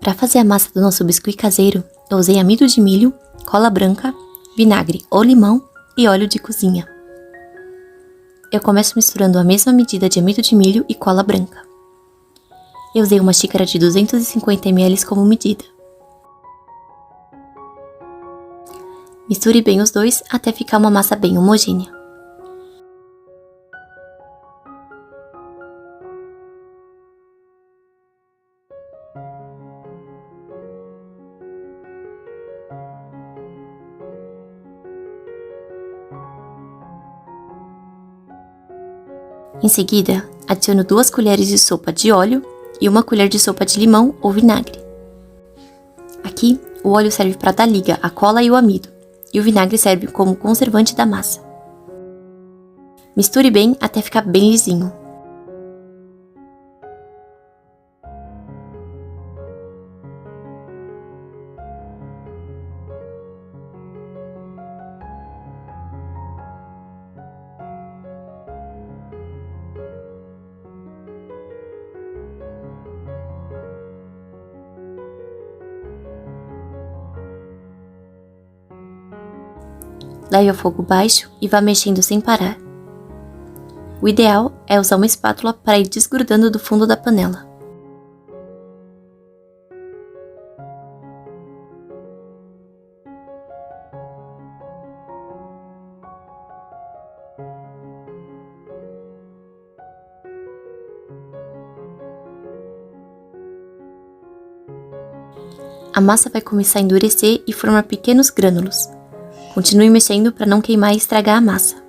Para fazer a massa do nosso biscuit caseiro, eu usei amido de milho, cola branca, vinagre ou limão e óleo de cozinha. Eu começo misturando a mesma medida de amido de milho e cola branca. Eu usei uma xícara de 250 ml como medida. Misture bem os dois até ficar uma massa bem homogênea. Em seguida, adiciono 2 colheres de sopa de óleo e 1 colher de sopa de limão ou vinagre. Aqui, o óleo serve para dar liga à cola e o amido, e o vinagre serve como conservante da massa. Misture bem até ficar bem lisinho. Leve ao fogo baixo e vá mexendo sem parar. O ideal é usar uma espátula para ir desgrudando do fundo da panela. A massa vai começar a endurecer e formar pequenos grânulos. Continue mexendo para não queimar e estragar a massa.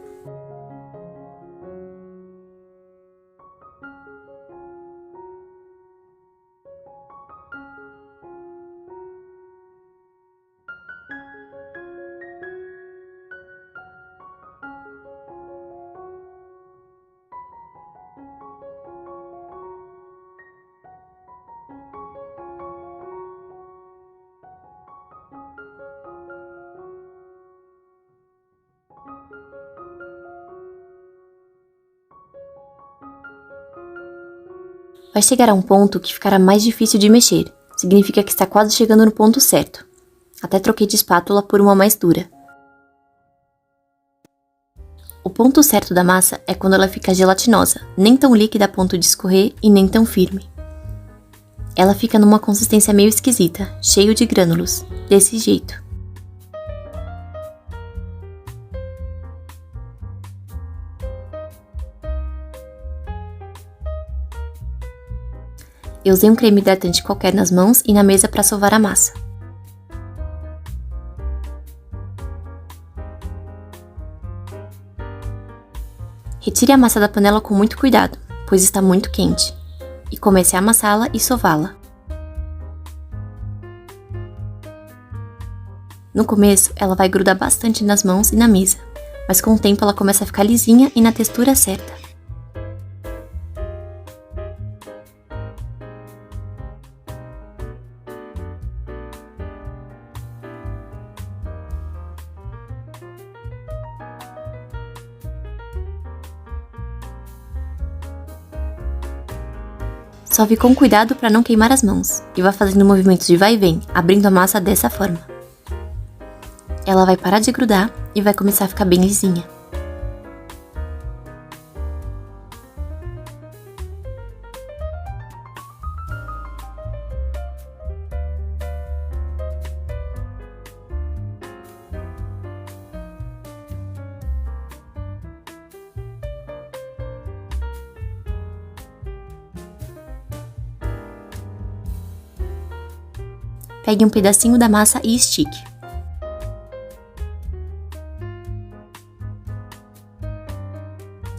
Vai chegar a um ponto que ficará mais difícil de mexer. Significa que está quase chegando no ponto certo. Até troquei de espátula por uma mais dura. O ponto certo da massa é quando ela fica gelatinosa, nem tão líquida a ponto de escorrer e nem tão firme. Ela fica numa consistência meio esquisita, cheio de grânulos, desse jeito. Eu usei um creme hidratante qualquer nas mãos e na mesa para sovar a massa. Retire a massa da panela com muito cuidado, pois está muito quente, e comece a amassá-la e sová-la. No começo, ela vai grudar bastante nas mãos e na mesa, mas com o tempo ela começa a ficar lisinha e na textura certa. Sove com cuidado para não queimar as mãos e vá fazendo movimentos de vai e vem, abrindo a massa dessa forma. Ela vai parar de grudar e vai começar a ficar bem lisinha. Pegue um pedacinho da massa e estique.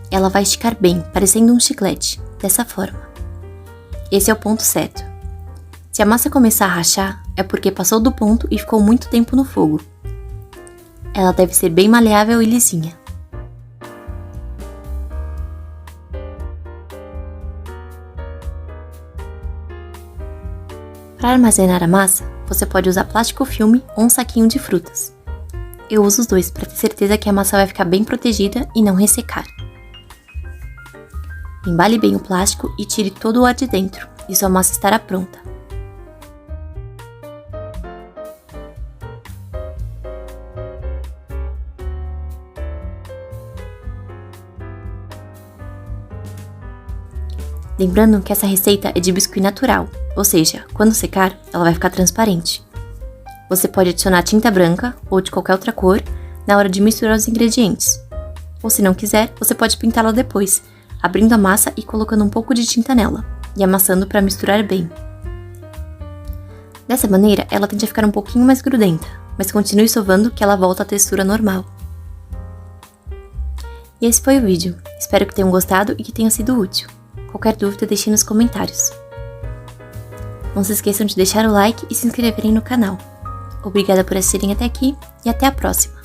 Ela vai esticar bem, parecendo um chiclete, dessa forma. Esse é o ponto certo. Se a massa começar a rachar, é porque passou do ponto e ficou muito tempo no fogo. Ela deve ser bem maleável e lisinha. Para armazenar a massa, você pode usar plástico filme ou um saquinho de frutas. Eu uso os dois para ter certeza que a massa vai ficar bem protegida e não ressecar. Embale bem o plástico e tire todo o ar de dentro, e sua massa estará pronta. Lembrando que essa receita é de biscuit natural, ou seja, quando secar, ela vai ficar transparente. Você pode adicionar tinta branca ou de qualquer outra cor na hora de misturar os ingredientes. Ou se não quiser, você pode pintá-la depois, abrindo a massa e colocando um pouco de tinta nela, e amassando para misturar bem. Dessa maneira, ela tende a ficar um pouquinho mais grudenta, mas continue sovando que ela volta à textura normal. E esse foi o vídeo. Espero que tenham gostado e que tenha sido útil. Qualquer dúvida, deixe nos comentários. Não se esqueçam de deixar o like e se inscreverem no canal. Obrigada por assistirem até aqui e até a próxima!